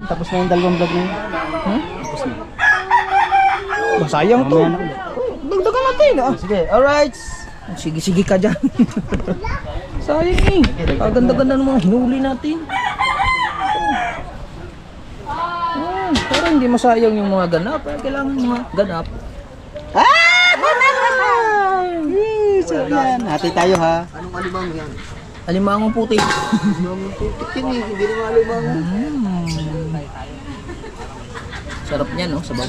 Tapos na yung dalawang vlog na yun. Tapos na. Sayang to. Dagdagan natin. Sige, alright. Sige ka dyan. Sayang eh. Ganda-ganda ng mga hinuli natin. Pero hindi masayang yung mga ganap. Kailangan mga ganap. So yan, hati tayo ha. Anong alimang yan? Alimangong puti. Alimang putik yan eh, hindi naman alimang. Sarap niya no, sabaw.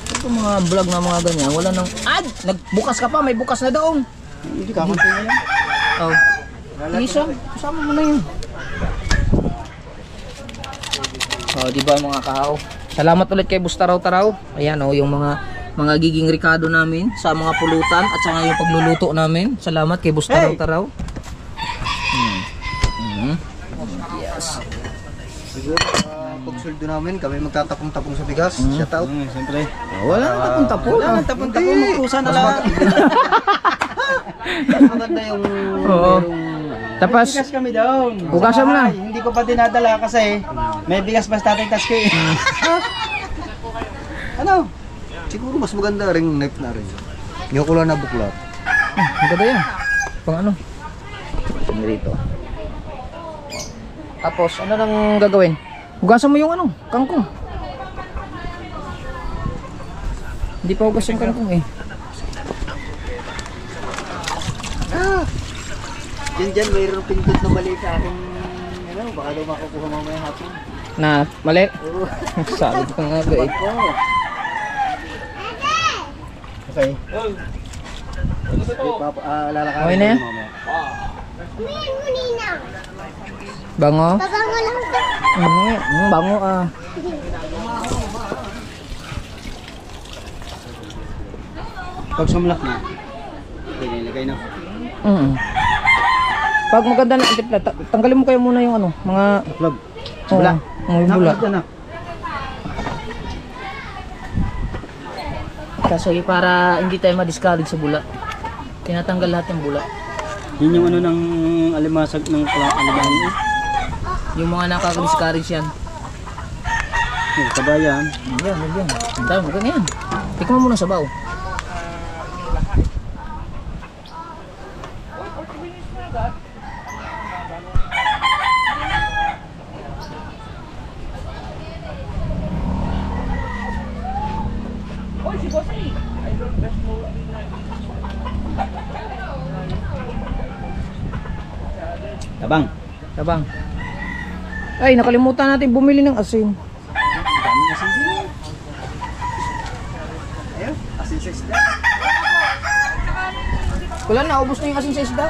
Ito mga vlog na mga ganyan, wala nang... Nagbukas ka pa, may bukas na daong. Hindi kakantay na yan. Oh. Isa, kasama mo na yun. Oh, di ba mga kahaw? Salamat ulit kay Bus Taraw-Taraw. Ayan oh, yung mga giging ricado namin sa mga pulutan at saka yung pagluluto namin. Salamat kay Bus Taraw-Taraw. Yes. Siguro, pagsuldo namin, kami magtatapong-tapong sa bigas. Shout out. Siyempre. Wala nang tapon-tapon. Wala nang tapon-tapon, magkusa na lang. Maganda yung... Oo. Tapos, Bigas kami doon. Bukasan mo na. Ay, hindi ko pa dinadala kasi may bigas pa sa tatay tas ko eh. Ano? Siguro mas maganda ring knife na rin. Yung kulang na buklat. maganda yan. Pang ano? Sige rito. Tapos, ano nang gagawin? Hugasan mo yung ano, kangkong. Hindi pa hugas yung kangkong eh. Diyan, mayroong pindot na mali sa akin. Ano, baka daw makukuha mamaya hapon. Na, mali? Oo. Salad ka nga ba eh. Okay. Lalakarin Okay na yan? mamaya. Bango? Babango lang ito. Bango ah. Pag sumlak na. Okay, nilagay na. Pag maganda na timpla, tanggalin mo kayo muna yung ano, mga Vlog. bula. Mga bula. Anak. Kasi para hindi tayo ma-discourage sa bula. Tinatanggal lahat ng bula. Yun yung ano ng alimasag ng alimango. Yung mga nakaka-discourage yan. Kabayan. Yan. Ang dami, maganda yan. Tikman mo muna sa baw. Tabang. Ay, nakalimutan natin bumili ng asin. Ayun, asin sa isda. Wala na, ubos na yung asin sa isda.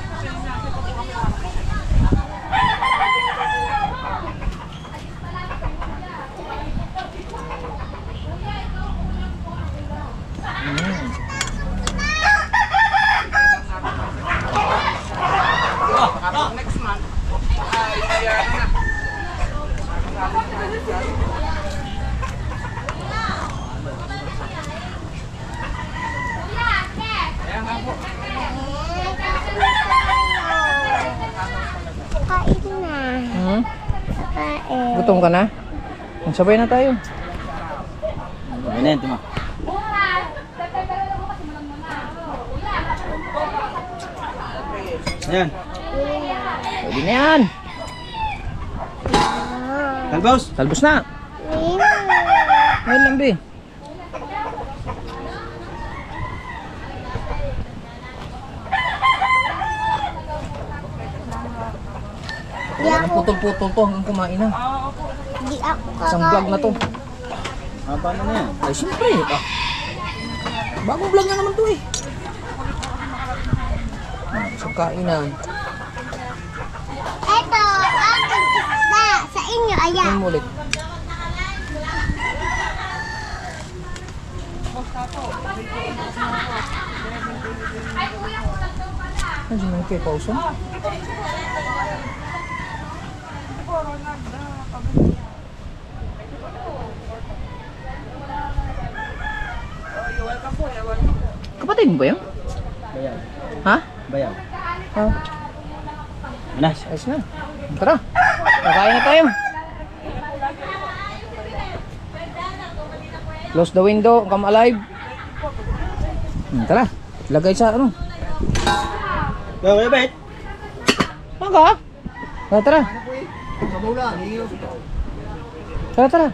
Kain na. Kain. Gutom ka na? Magsabay na tayo. Ano na yan, Tuma? Yan. Pwede na yan. Talbos. Talbos na. Ngayon lang, be. Wala nang putol-putol to hanggang kumain na. Di ako Isang vlog na to. Paano na yan? Ay, siyempre. Bagong vlog na naman to eh. Sa kainan. Ito, aking isda. Sa inyo, ayan. Yan mo ulit. Ay, di mo kayo pausa. Kapatid mo ba yun? Bayaw. Ha? Bayaw. Ha? Manas. Ayos na. Tara. Kakain na tayo. Close the window. Come alive. Tara. Lagay sa ano. Okay, bet. Tara. Tara. Sabaw lang. Tara.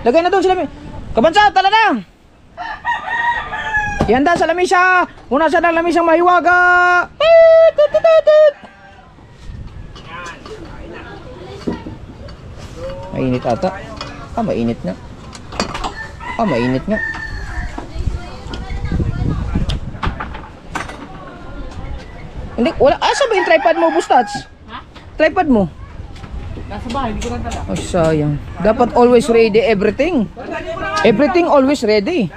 Lagay na doon sila. Kabansa, tala na. Ihanda sa lamisa. Muna siya ng lamisang mahiwaga. Mainit ata. Mainit nga. Mainit nga. Hindi, wala. Asa ba yung tripod mo, Bustats? Tripod mo? Nasa bahay, hindi ko lang tala. Ay, sayang. Dapat always ready everything. Everything always ready.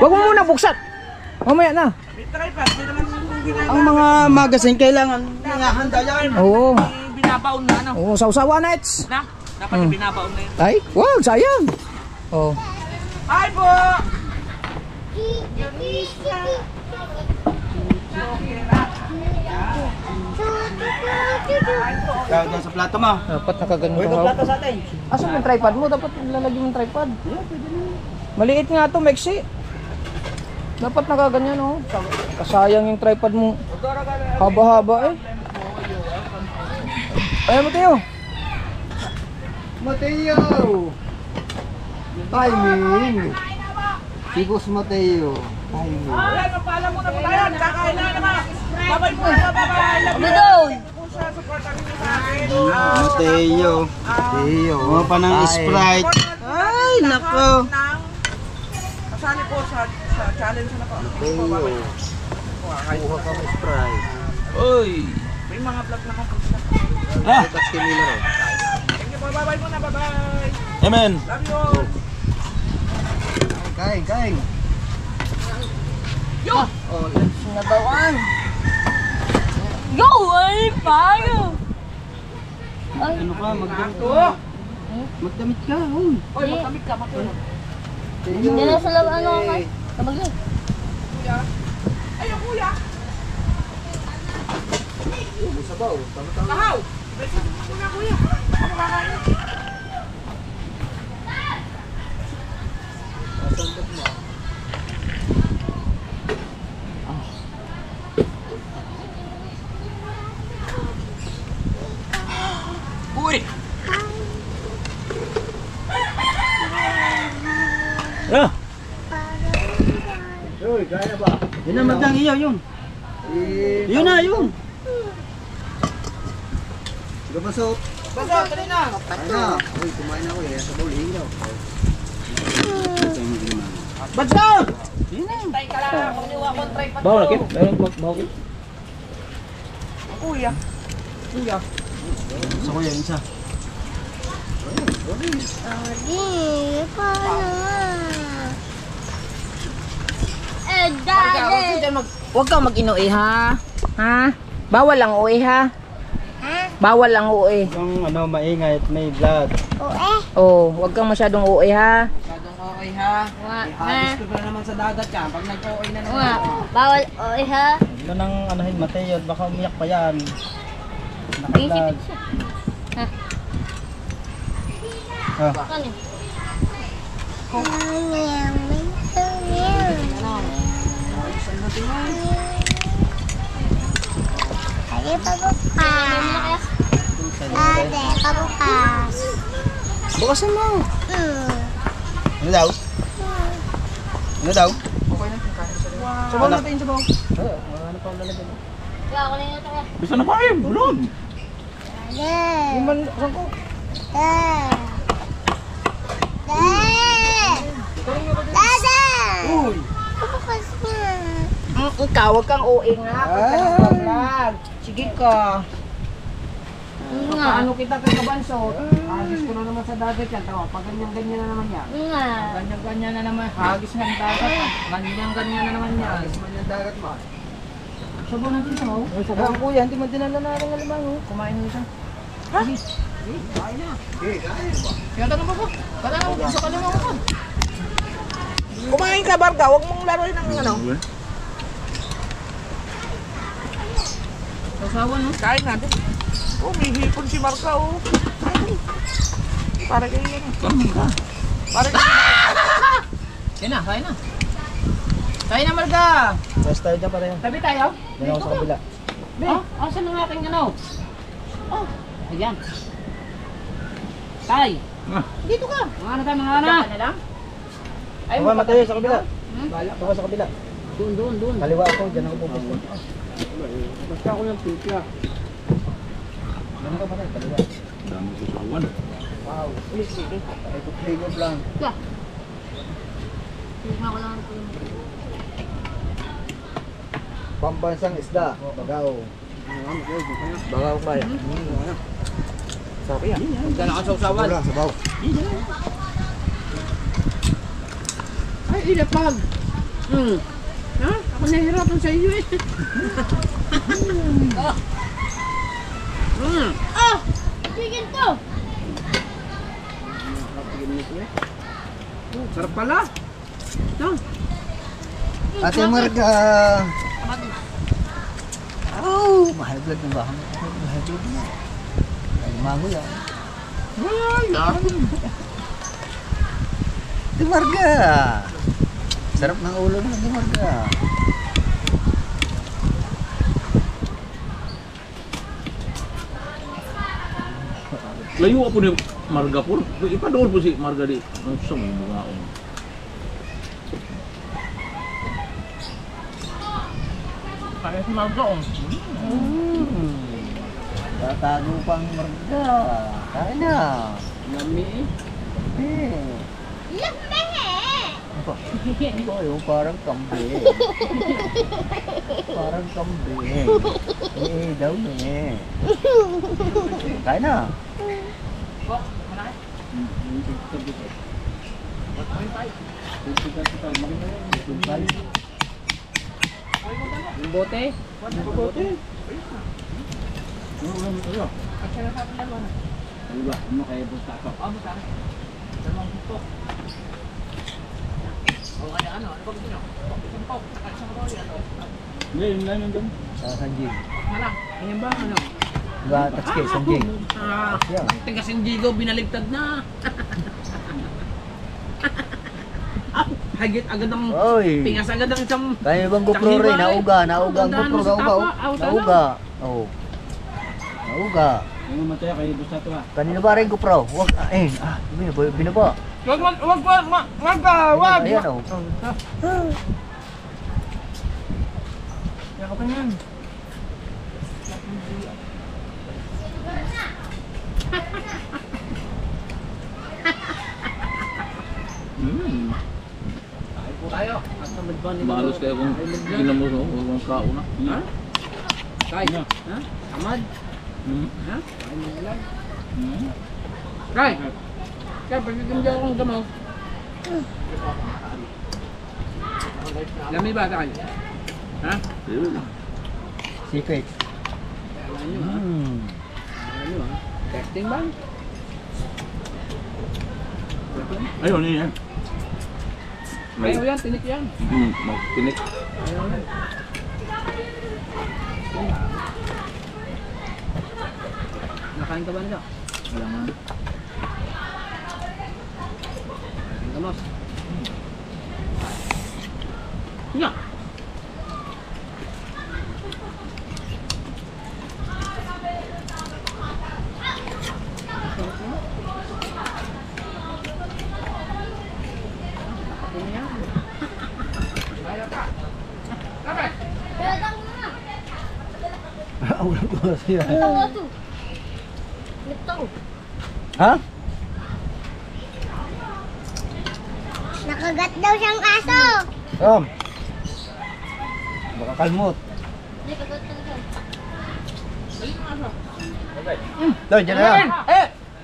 Huwag mo muna buksan. Mamaya na. Ang mga magazine kailangan handa yan. Oo. Binabaon na ano? Oo, sausawa na its. Na? Dapat binabaon na yun. Ay, wow, sayang. Oh. Hi po! Kaya sa plato mo. Dapat nakaganito Uy, ka. plato sa atin. Asan yung tripod mo? Dapat lalagyan yung tripod. Maliit nga to, Mexi. Dapat nakaganyan, oh. Kasayang yung tripod mo. Haba-haba eh. Ayaw mo tayo. Mateo! Timing! Si Boss Mateo. Timing. Paalam muna po tayo. Kakain na naman. Babay po. Babay. Mateo. Mateo. Mga pa ng Sprite. Ay, nako. Kasali po sa challenge na po. Mateo. Kuha ka mo Sprite. Uy. May mga vlog na kung Ah. Tapos kinila rin. Thank you po. Babay muna. Babay. Amen. Love you. Kain, kain. Yo! Oh, let's nabawan. Go! Ay, payo! Ano ka? Magdamit ka. Magdamit ka. Uy. Oy, matamit ka. Matulog. Hindi na sila ano ka? Tabagay. Ayun, kuya. Sabaw. Tama-tama. Kahaw. Kuya, kuya. Ano kakain? Uy. Ah. Uy, kaya ba? Yun na magdang iyo yun. Yun na yun. Sige, Basok. Baso, tuloy na. Kain na. Uy, kumain ako eh. Sabaw, lihin daw. Badso! Tay ka lang. Pagniwa ko ang tripod. Bawal kit. Meron bawal. Kuya. Kuya. Sa kuya isa. Adi, paano dali. Huwag kang mag-inuwi ha. Ha? Bawal lang uwi ha. Bawal lang uwi. Yung ano maingay at may blood. Oh, huwag kang masyadong uwi ha. Masyadong okay ha. Habis ko na naman sa dagat ka. Pag nag-okay na naman. Bawal, ha? Ano nang anahin Mateo, baka umiyak pa yan. Isipin siya. Ah. Bakit? Ay, pabukas. Ate, pabukas. Bukasan mo. Ano daw? Ano daw? Sabaw natin, sabaw. Ano pa ang lalagyan mo? Kaya ako na yun ito. Bisa na kayo, bulon. Yung man, saan ko? Uy. Pabukas niya. Ikaw, huwag kang uwi nga. Pagka sige ka. Paano kita kay Kabanso? Hagis ko na naman sa dagat yan. Tawa, pag ganyan-ganyan na naman yan. Nga. Ganyan-ganyan na naman. Hagis ng dagat. Ganyan-ganyan na naman yan. Man yung dagat mo. Sabaw natin sabaw. Sabihan kuya, hindi mo dinala na ng alimang. Kumain mo siya. Ha? Kain na. Kaya tanong ba po? Kaya mo, gusto ka lang ako. Kumain ka, Barka. Huwag mong laruin ng ano. Sausawan, no? Kain natin. Oh, may hipon si Marka, oh. Para kayo yan. Para kayo. Kain na, kain na. Kain na, Marga! Basta tayo dyan pareho. Tabi tayo. Yan ako sa kabila. Asan ang aking ano? Oh, ayan. Tay. Dito ka. Mga ano tayo, mga ano? Diyan ka na lang? Ay, Baba matayo sa kabila. Bala. Baba sa kabila. Doon. Kaliwa ako, dyan ako pupusto. Basta ako ng pipya. Dyan ako pala, kaliwa. Dami ko sawan. Wow. Ay, kupligot lang. Pambansang isda, bagaw. Bagaw ba yan? Sabi yan. Diyan ako sausawan. Wala, sabaw. Ay, ilapag. Ha? Ako nahihirapan sa iyo eh. Oh! Chicken to! Sarap pala. Ito. Ate Marga. Oh, mahal blood ng bahan. Mahal blood na. Ay, mago yan. Ate Marga. Sarap ng ulo ng Ate Marga. Layo po ni Marga po. Ipadoon po si Marga di. Ang sa mga Kaya si Marga, oh. Tatago pang Marga. Kain na. Yummy eh. Oh, parang kambing. Parang kambing. Daw eh. Kain na. Yung bote. Diba? Ano kaya po sa ako? Hindi, yun lang yun doon. Sa Sanjing. Ayan ba ano? Diba, tatske, Sanjing. Yan. Tigas yung Jigo, binaligtad na. Hagit agad ang Oy. pingas agad ang isang Kaya bang GoPro rin? Nauga ang GoPro. Nauga. Oh. Nauga. Ano mataya kayo doon sa ito ah? Kanino ba rin GoPro? Wag, binaba. wag. Ayan oh. Ako pa yan. Tayo. At tamad ba nila? Malos kayo kung ginamos mo, huwag mong kauna. Ha? Kay. Ha? Ha? Tamad. Ha? Ay mo lang. Kay. Kay pagkikimja akong gamaw. Lami ba kay? Ha? Secret. Alam nyo ha? Alam nyo ha? Testing ba? Ayun, yun yan. Ayaw yan, tinik yan. Magtinik. Ayaw yan. Nakain ka ba nila? Wala nga. Gamos. Nga! Ulo ko siya. Ito. Ha? Nakagat daw siyang aso. Tom. Baka kalmot. Hindi, kagat talaga. Doon, dyan na lang.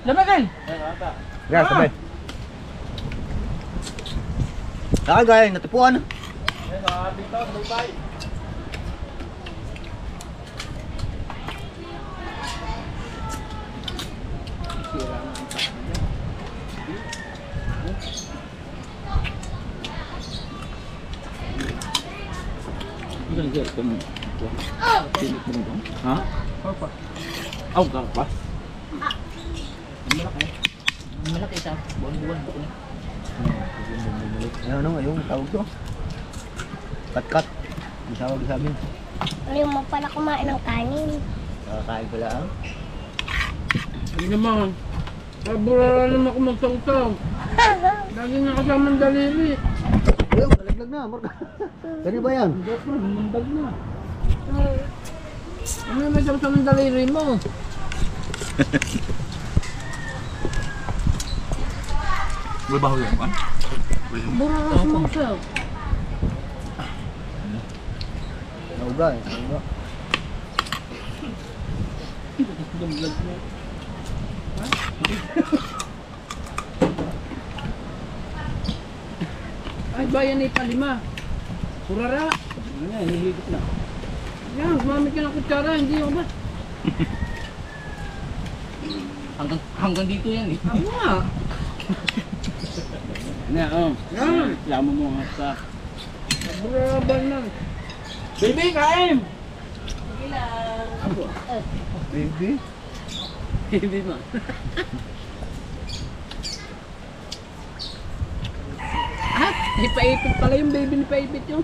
Lamagan! Yan, sabay. Nakagaya, natipuan. Saan siya? Pilit mo nito? Ha? Aw, karpas. Malaki siya. Buwan-buwan. Ano yung tawag to? Kat-kat. Isawag sa amin. Ayaw mo pala kumain ng kanin. Kakain pala ang. Hindi naman. Pabura naman ako magsaw-saw. Lagi nga kasama ng daliri. Ayun, talaglag na. Marka. Ganyan ba yan? Mundag na. Ano may saw-saw ng daliri mo? May baho yan, kan? Bura na sumasaw. Nauga eh. Nauga. Ay, bayan ay palima. Kurara. Ano yan? Hihigit na. Yan, gumamit ka ng kutsara, hindi yung ba? Hanggang dito yan eh. Ako nga. Yan, Yan. Lamo mo nga sa... Burabal na. Baby, kain! Baby. Hindi na. Ah, ipaipit pala yung baby ni Paipit yung.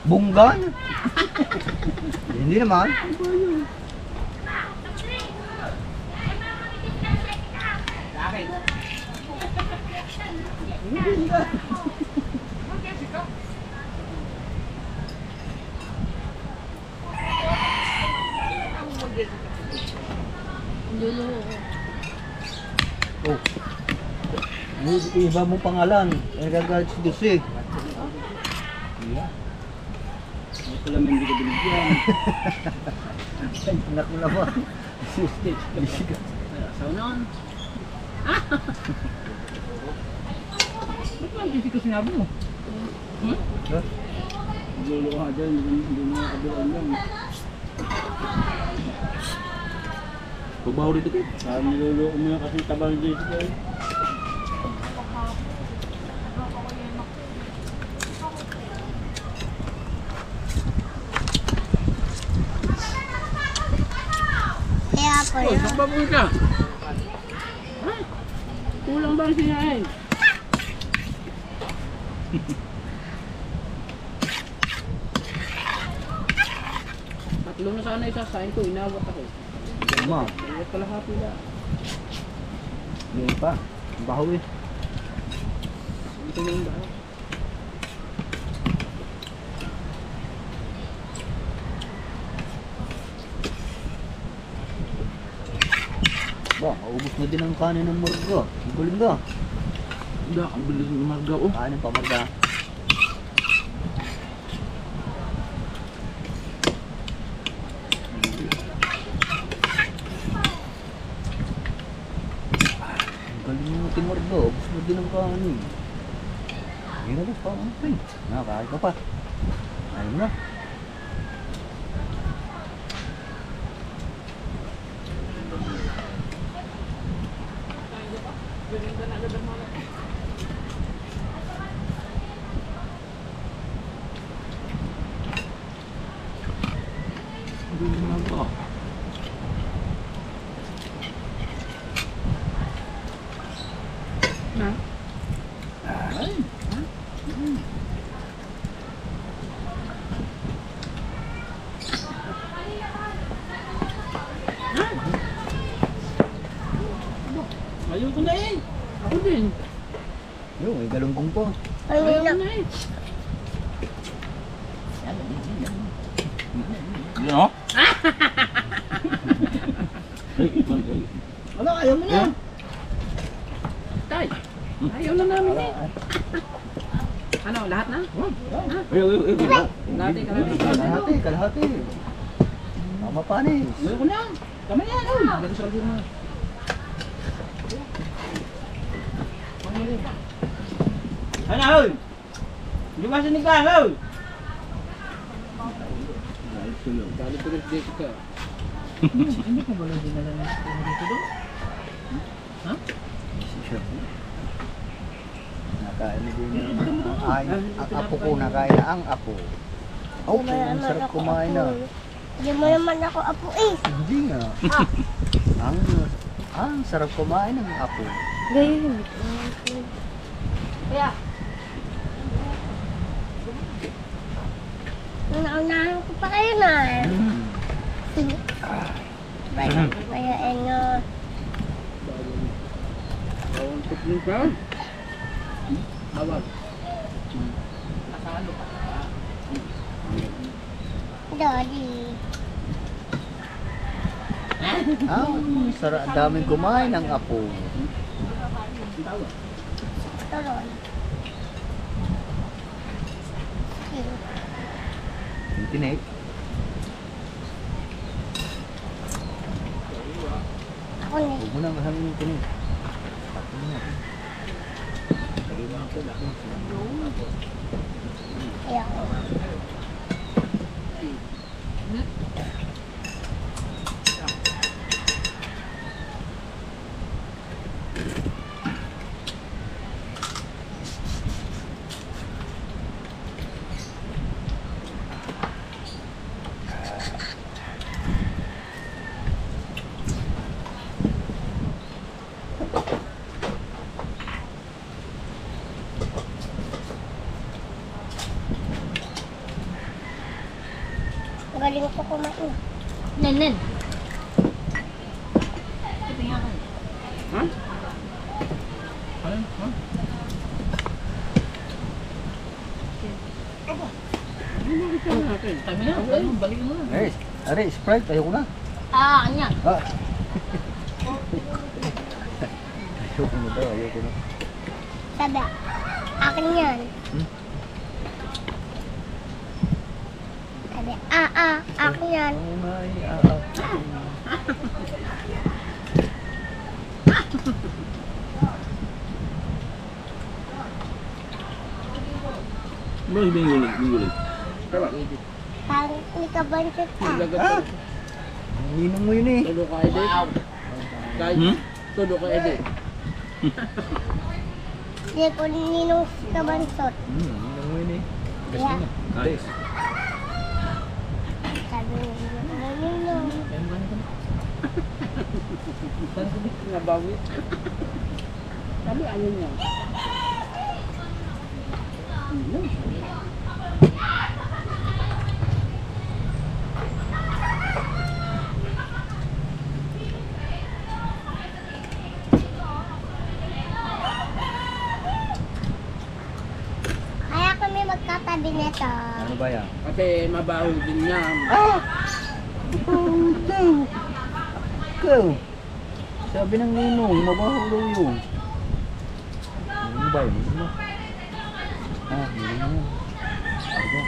Bunggan. Hindi naman. Oh. Iba mo pangalan. Nagagalit si Dose. Ito pala hindi ko binigyan. Anak mo naman. So noon. Ba't lang kasi ko sinabi mo? Lolo ka dyan, hindi mo nakabiruan yan. Pagbaho dito kayo. Parang nilolo mo yan kasi tabang dito kayo. Kaya po Oh, saan ba punta? Ha? Kulang ba ang sinain? Tatlo na sana isasain ko, inawat ako. Tama. Inawat kalahati na. May pa. Baho eh. Ito na yung ba? Ba, maubos na din ang kanin ng marga. Ang galing ka. Hindi, ang bilis ng marga oh. Kanin pa marga. Ang galing ng ating marga. Ubos na din ang kanin. Hindi na ba pa ang pin? Nakakain ka pa. Ayun mo na. Ang bilis ng marga. Na? Ayoko na eh. Ako din. Yo, may galunggong pa. Ano Ayaw na? na eh. Yan oh. Ay, ibang ay. Ano, ayaw mo na. Tay, ayaw na namin eh. Ano, lahat na? Ay, Dati ka lang. Kalahati, kalahati. Tama pa ni. Ayaw ko na. Kami na, ano? Ganun sa album na. Ano, hoy? Hindi ba sinigang, hoy? Galing ko rin dito ka. Hindi ko ba lang dinala ng spoon dito doon? Nakain din ang apo ko, nakain na ang apo. Oh, ang sarap kumain na. Hindi mo naman ako apo eh. Hindi nga. Ang sarap kumain ng apo. Ganyan. Kaya, Naunahan ko pa kayo na. Kaya ano, Bawang tukling ka. Awag. nakalo pa. Daddy. Ang sarap, daming kumain ng apo. Tuloy. Yung tinik. Ako na. Huwag mo nang masaming yung tinik. Kaya ako. Galing ko kumain. Nen. Ha? Ano? Ha? Ano kita natin? Kami na, ano, balik mo na. Eh, are, Sprite, ayoko na. Kanya. Ah. Ayoko na daw, ayoko na. Sabi, akin yan. Sabi, akin yan. Oh my, Ba, bingulit. Parang may kabansit ka. Ah! Ninong mo yun eh. Todo ka edit. Kahit Hmm? todo ka edit. Hindi ko ninong kabansot. Ninong mo yun eh. Kasi Yeah. na. Nice. Sabi niya, ninong. Nabawi. Sabi ano niya? Kaya kami magkatabi nito. Ano ba yan? Kasi mabaho din niya. Ikaw. Sabi ng ninong, mabaho daw yun. Ano ba yun? Ano? Ah, ninong mo yun. Ako.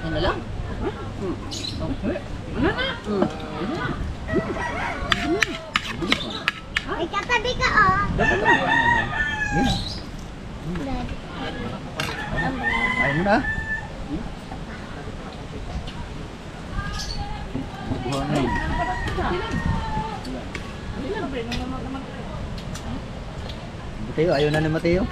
Ano lang? Ay, katabi ka oh. Yan. Daddy. Ayaw mo na. Buha na yun. Mateo, ayaw na ni Mateo.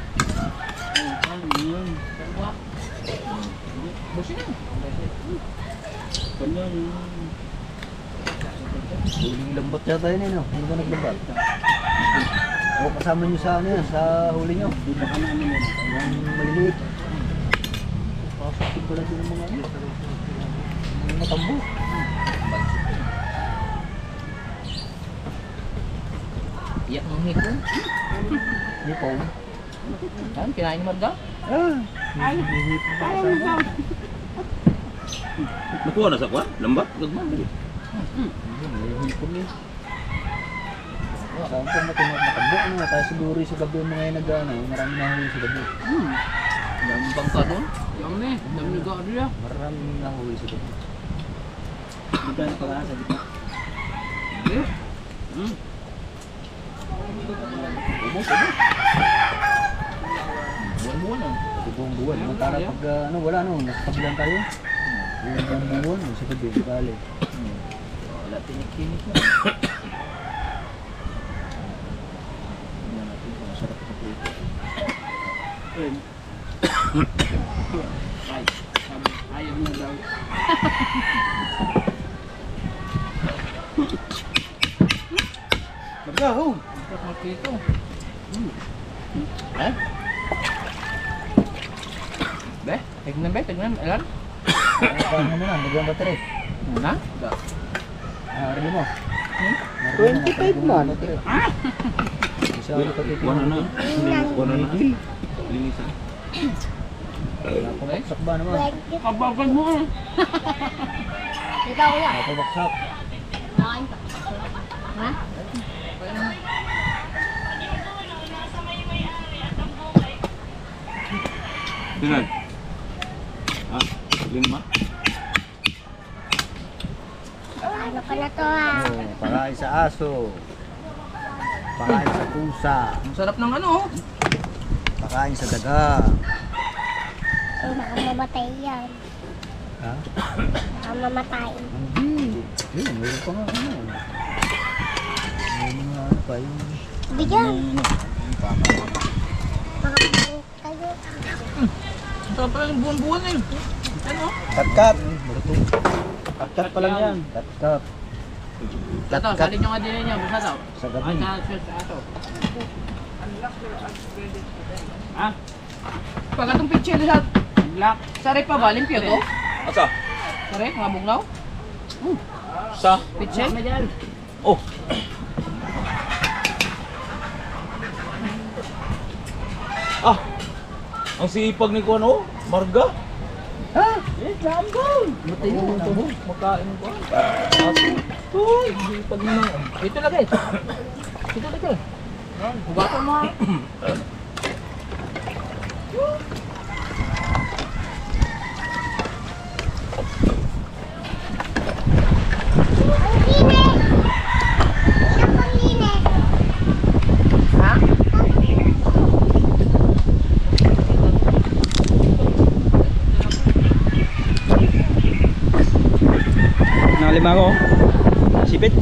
Huling lambat yata yun eh, no? Hindi ba naglambat? O kasama nyo sa ano yan, sa huli nyo? Yung maliliit. Pasok pala din ng mga ano. Mga matambo. Iyak ng hipon. Hindi po. Saan? Kinain ni Marga? Ah! Hihipon pa kasama. Nakuha na sa kwan? Lambat? Gagman. Hihipon eh. Saan po matambo na? Tayo siguro sa gabi yung mga yung nag-ano. Maraming nahuli sa gabi. Dami bangka doon. Dami. Dami ka rin. Maraming nahuli sa gabi. Buwan-buwan lang. Buong buwan. Para pag ano, wala no, nasa kabilang tayo. Buong buwan, sa gabi, kali. Wala tinikinig na. Tingnan natin kung masarap sa prito. Ayaw na daw. Magaho! Dito. Be, tignan be, tignan. Ilan? Ano mo na, magandang battery. Na? Relo mo. 25 man. Isa ulit pag Buwan na na. Buwan na na. Linisan. Napabaksak ba naman? Kabagal mo. Ikaw kuya. Napabaksak. Kain ka. Ha? Tingnan. Ah, lima. Ano ka na to ha? Pakain sa aso. Pakain sa pusa. Ang sarap ng ano oh. Pakain sa daga. Eh, baka mamatay yan. Ha? Baka mamatay. Hindi. Yun, mayroon pa nga ano. May mga ano pa yung... Bigyan. Baka mamatay kayo. Ang sarap pala ng buwan-buwan eh. Ano? Kat-kat. Kat-kat pa lang yan. Kat-kat. Tato, salin nyo nga din niya. Basta daw. Sa gabi. Sa ato. Ha? Pag atong pitchel sa Black. sari pa ba? Limpyo to? Asa? Sari, mga bugnaw? Sa? Pitchel? Na dyan. Oh. Ah. Ang sipag ni Kuan oh, Marga. Matay mo ito. Makain ko. Uy, pag naman. Ito lagay. Ito lagay. Hugatan mo. Ang linis! Ang linis! Ha? Nakalima ko. Sipit.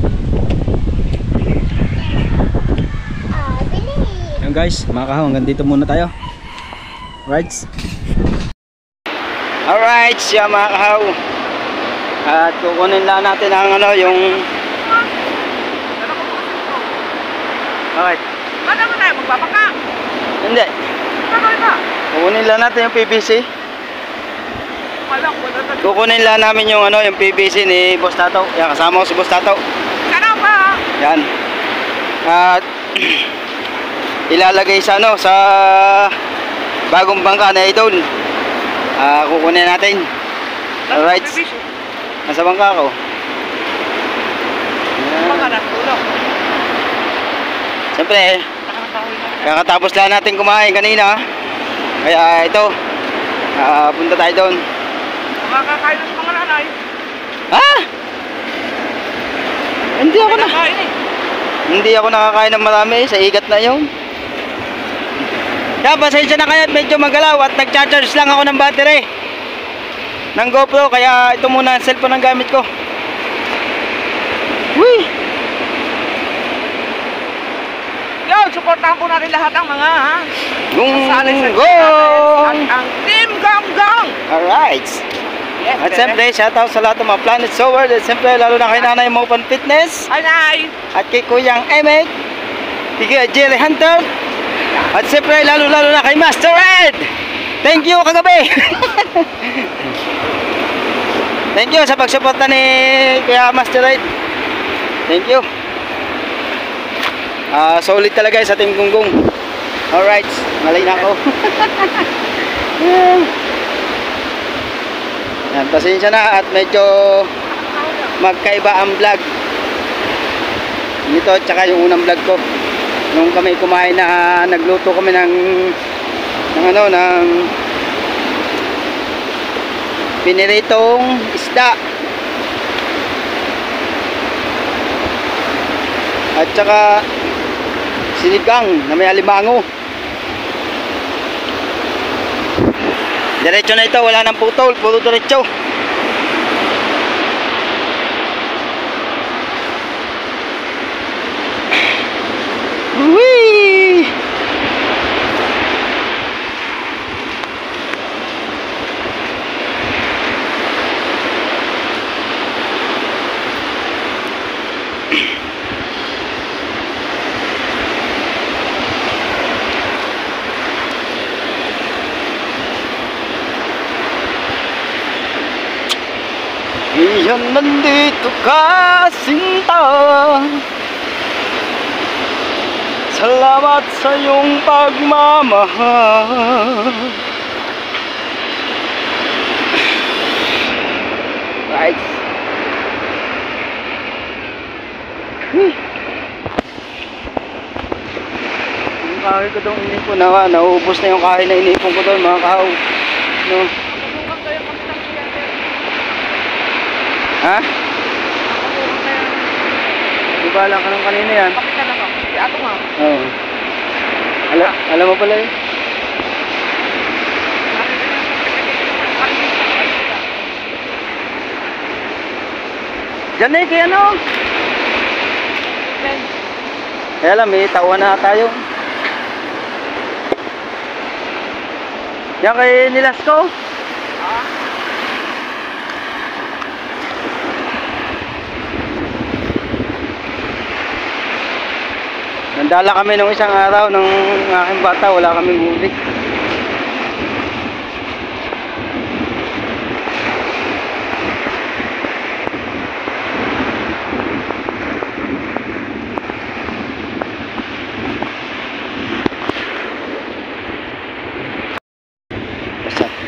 Ah, bilis! Ayan guys, mga kahaw, hanggang dito muna tayo. Rights. Alright, siya mga kahaw. At kukunin lang natin ang ano, yung... Alright. Ano mo tayo? Magbabaka? Hindi. Ano ito? Kukunin lang natin yung PVC. Wala ko na. Kukunin lang namin yung ano, yung PVC ni Boss Tato. Yan, kasama ko si Boss Tato. Sana ba? Yan. At ilalagay sa ano, sa bagong bangka na idol. Kukunin natin. Alright. Nasa bangka ako. Mga natulog. Siyempre, kakatapos lang natin kumain kanina. Kaya ito, punta tayo doon. Makakain ng mga nanay. Ha? Hindi ako na. Kain eh. Hindi ako nakakain ng marami. Sa igat na yun. Kaya pasensya na kayo at medyo magalaw at nagcha-charge lang ako ng battery ng GoPro, kaya ito muna ang cellphone ang gamit ko. Uy! Yo, supportahan po natin lahat ng mga kasali sa Gunggong! at ang Team Gonggong. Alright! Yes, At siyempre, shoutout sa lahat ng mga Planet Sower. At siyempre, lalo na kay Nanay Mopan Fitness. Ay, nay. At kay Kuyang Emek. Kay Jerry Hunter. At siyempre, lalo na kay Master Ed. Thank you kagabi. Thank you sa pagsuporta ni Kuya Master Ed. Thank you. Solid talaga sa Team Gunggong. Alright, malay na ako. Yan, pasensya na at medyo magkaiba ang vlog ito at saka yung unang vlog ko nung kami kumain na nagluto kami ng piniritong isda. At saka sinigang na may alimango. Diretso na ito, wala nang putol, puro diretso. Whee! Iyan nandito ka, sinta. Salamat sa iyong pagmamahal. Right. Yung kahoy ko doon inipon na, naubos na yung kahoy na inipon ko doon, mga kahaw. No? Ha? Di ba lang ka nung kanina yan? Pakita lang ako. Si ato nga. Oo. Alam mo pala eh. Diyan eh, kaya ano? Kaya lang, may tauhan na tayo. Yan kay Nilasco. Nandala kami nung isang araw ng aking bata, wala kaming huli.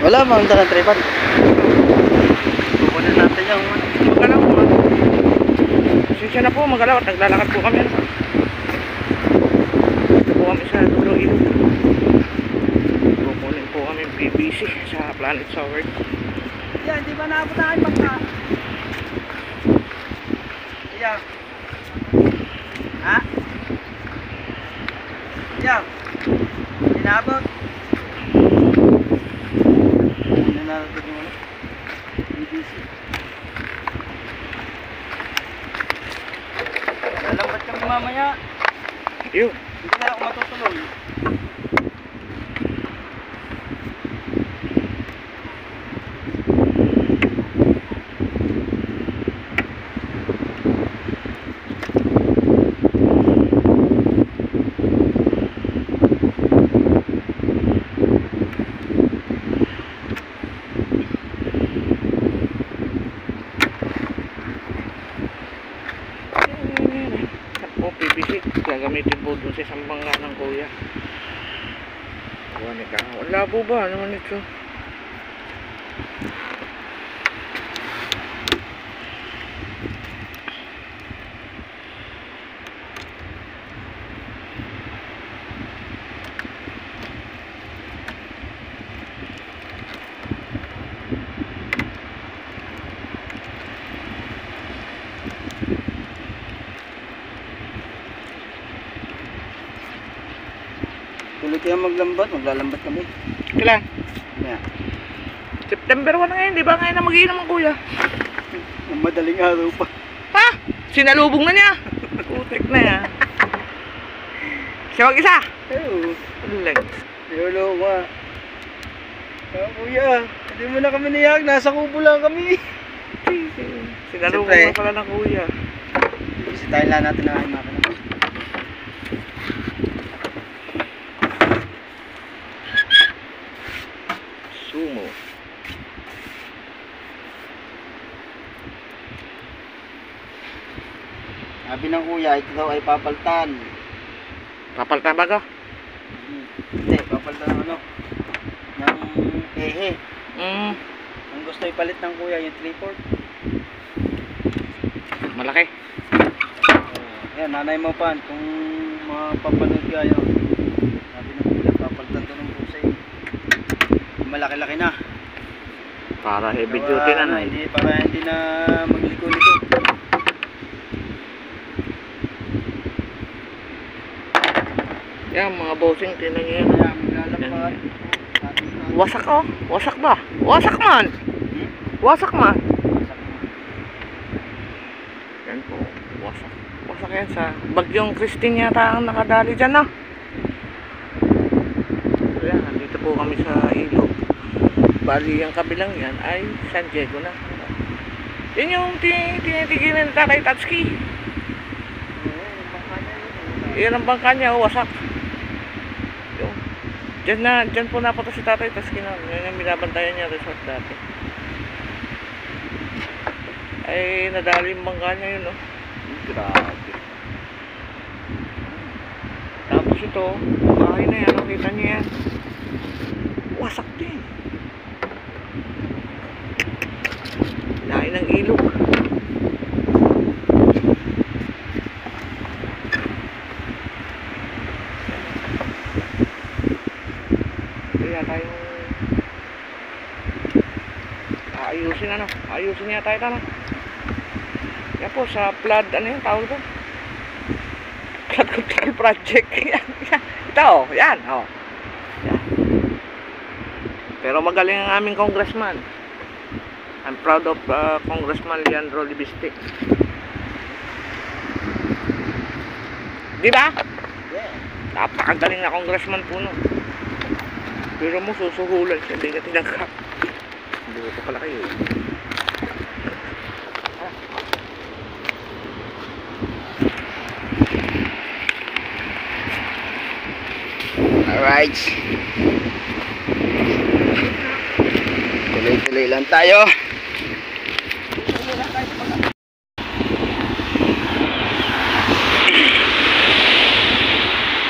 Wala, mamunta ng tripod. Kukunin natin yung Magalaw po. Pasensya na po, magalaw. Naglalakad po kami. Po kami sa dulo ilog. Kukunin po kami yung PVC sa Planet Solar. yan, di ba naabot na kayo pagka? Yan. Ha? Yan. Inabot. Narating mo na. BBC. Lalambat kami mamaya. Yun. Hindi na ako matutulog. PVC. Gagamitin po dun sa isang bangka ng kuya. Wala ka. Wala po ba naman ito? Tuloy kayo maglalambat kami. Kailan? Yeah. September 1 ngayon, di ba ngayon na mag-iinom ang kuya? Ang madaling araw pa. Ha? Sinalubong na niya. Putik na yan. Siya mag-isa. Oo. Ulag. Yolo ka. Kuya, hindi mo na kami niyag. Nasa kubo lang kami. Sinalubong Siyempre. na pala ng kuya. Bisitahin lang natin ang aking makina. Sumo. Sabi ng kuya, ito daw ay papaltan. Papaltan ba ka? Hindi, papaltan ng ano? Ng ehe. Ang gusto ipalit ng kuya, yung 3/4. Malaki. Yan, nanay mo pa, kung mapapanood ka yun. Sabi ng kuya, papaltan to ng pusay. Malaki-laki na. Para heavy Gawa, duty na ano, na. hindi na magliko-liko. Yan mga bossing, tinan nyo yan. Kaya maglalapad. Wasak oh. Wasak ba? Wasak man. Wasak man. Yan po. Wasak. Wasak yan sa Bagyong Christine yata ang nakadali dyan no. So yan, nandito po kami sa ilog. Bali ang kabilang yan ay San Diego na. Yan yung tinitigilan ni Tatay Tatsuki. Yan ang bangka niya, wasak. Yung, dyan po napunta si Tatay Tatsuki na. Yan yung binabantayan niya resort dati. Ay nadali yung bangka niya yun no. Grabe. Tapos ito, bahay na yan, nakita niyo yan. Wasak din. Lain ng ilog. Kaya tayong ayusin niya tayo tama. Yan po sa flood, ano yung tawag doon? Flood control project. Ito oh, yan oh. Yan. Pero magaling ang aming congressman. I'm proud of Congressman Leandro Libiste. Di ba? Yeah. Napakagaling na congressman po no. Pero mo susuhulan siya, hindi ka tinagkap. Hindi ko pala kayo. Alright. Tuloy-tuloy lang tayo.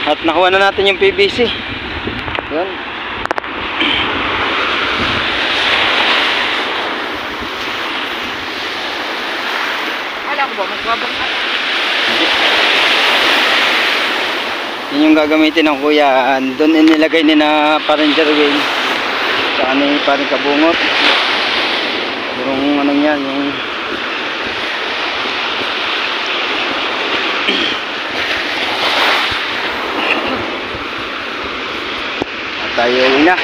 At nakuha na natin yung PVC. Yan. Alam ko ba, magkabang ka? Yun yung gagamitin ng kuya. Doon inilagay ni na parang Jerwin. Sa ano yung parang kabungot. Yung ano yan, yung at tayo yun na.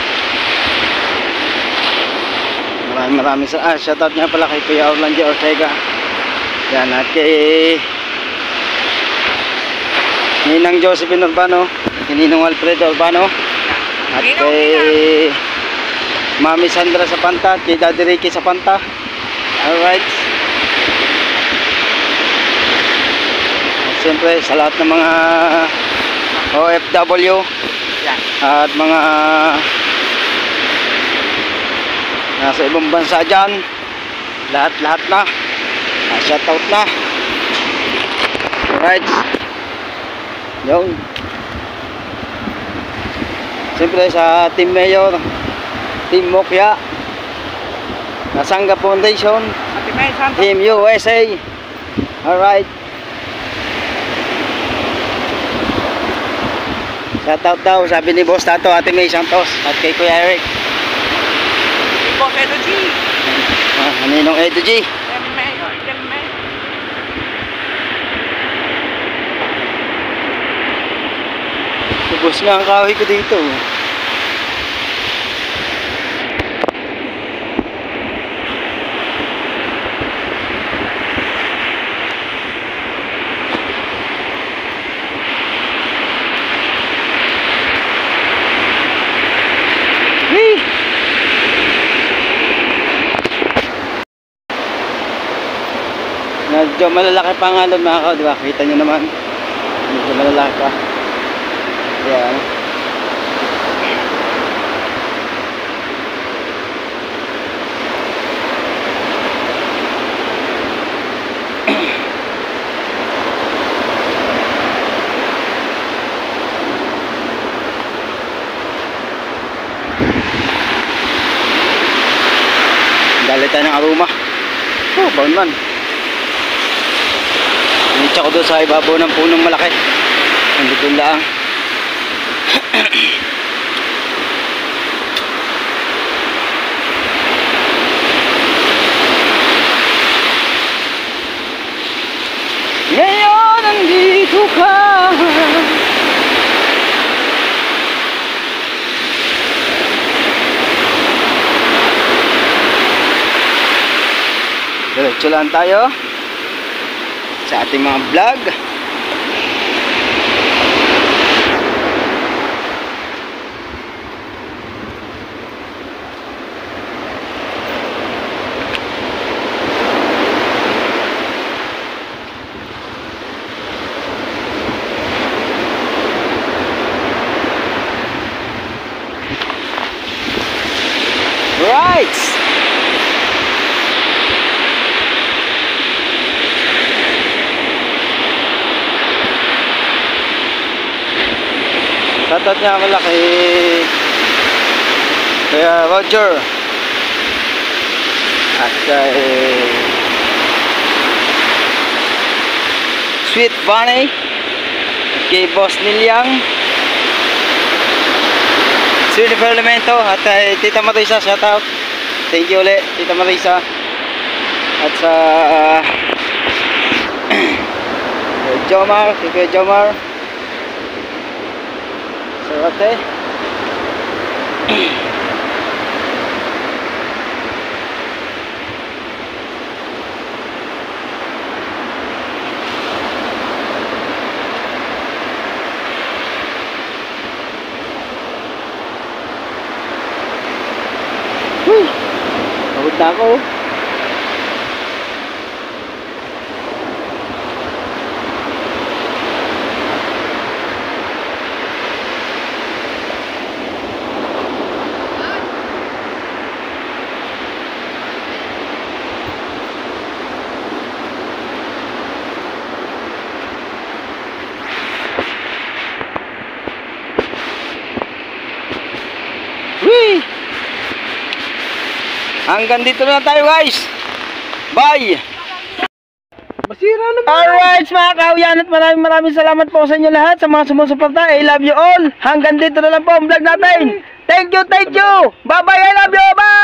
Maraming shoutout nga pala kay Kuya Orlando Ortega. Yan, at kay Ninang Josephine Urbano, Ninong Alfredo Urbano, at kay Mami Sandra Sapanta, at kay Daddy Ricky Sapanta. Alright. At siyempre sa lahat ng mga OFW at mga nasa ibang bansa dyan, lahat na shoutout na. Alright. Yun. Siyempre sa Team Mayor, Team Mokya, Nasangga Foundation, Team USA. Alright. Shoutout daw, sabi ni Boss Tato, Ate May Santos, at kay Kuya Eric. Boss Edo G. Ninong Edo G. Ubus nga ang kahoy ko dito. Medyo malalaki pa nga doon mga kao, di ba? Kita nyo naman. Medyo malalaki pa. Yan. Dali tayo ng aroma. Oh, baon man. Initsa ko doon sa ibabaw ng punong malaki. Nandito lang. Ngayon nandito ka. Diretso lang tayo sa ating mga vlog. Right. Shoutout nga pala kay Roger at kay Sweet Bunny, kay Boss Nilyang, Sir Elemento at Tita Marisa. Shoutout, thank you ulit Tita Marisa. At sa Jomar, kay Jomar Sarate. Pagod na ako. Whee! Hanggang dito na tayo guys. Bye! Masira na. Alright mga kahuyan, at maraming salamat po sa inyo lahat, sa mga sumusuporta. I love you all. Hanggang dito na lang po ang vlog natin. Thank you. Bye bye, I love you. Bye!